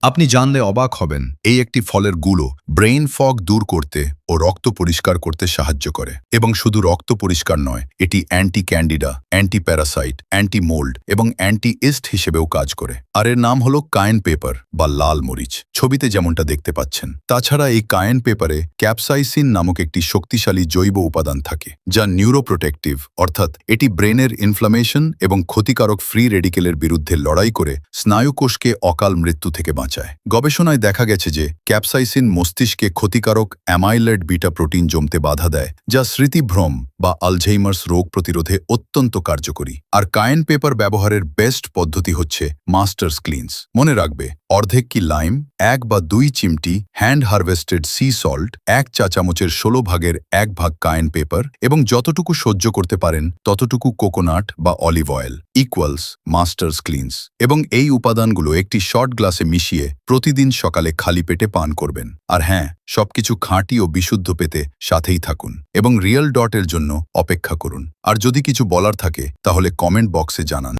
আপনি জানলে অবাক হবেন, এই একটি ফলের গুঁড়ো ব্রেইন ফগ দূর করতে ও রক্ত পরিষ্কার করতে সাহায্য করে। এবং শুধু রক্ত পরিষ্কার নয়, এটি anti candida, anti Parasite, anti mould এবং অ্যান্টি ইস্ট হিসেবেও কাজ করে। আর এর নাম হলো কায়েন পেপার বা লাল মরিচ, ছবিতে যেমনটা দেখতে পাচ্ছেন। তাছাড়া এই কায়েন পেপারে ক্যাপসাইসিন নামক একটি শক্তিশালী জৈব উপাদান থাকে, যা নিউরোপ্রোটেক্টিভ, অর্থাৎ এটি ব্রেনের ইনফ্লামেশন এবং ক্ষতিকারক ফ্রি রেডিকেলের বিরুদ্ধে লড়াই করে স্নায়ুকোষকে অকাল মৃত্যু থেকে বাঁচায়। গবেষণায় দেখা গেছে যে ক্যাপসাইসিন মস্তিষ্কে ক্ষতিকারক অ্যামাইলেড বিটা প্রোটিন জমতে বাধা দেয়, যা স্মৃতিভ্রম বা আলঝেইমার্স রোগ প্রতিরোধে অত্যন্ত কার্যকরী। আর কায়েন পেপার ব্যবহারের বেস্ট পদ্ধতি হচ্ছে মাস্টার্স ক্লিনস। মনে রাখবে, অর্ধেক কি লাইম, 1 বা 2 চিমটি হ্যান্ড হারভেস্টেড সি সল্ট, 1 চা চামচের 16 ভাগের 1 ভাগ কায়েন পেপার এবং যতটুকু সহ্য করতে পারেন ততটুকু কোকোনাট বা অলিভ অয়েল ইকুয়ালস মাস্টার্স ক্লিনস। এবং এই উপাদানগুলো একটি শর্ট গ্লাসে মিশিয়ে প্রতিদিন সকালে খালি পেটে পান করবেন। আর হ্যাঁ, সবকিছু খাঁটি ও বিশুদ্ধ পেতে সাথেই থাকুন এবং রিয়েল ডটের জন্য অপেক্ষা করুন। আর যদি কিছু বলার থাকে তাহলে কমেন্ট বক্সে জানান।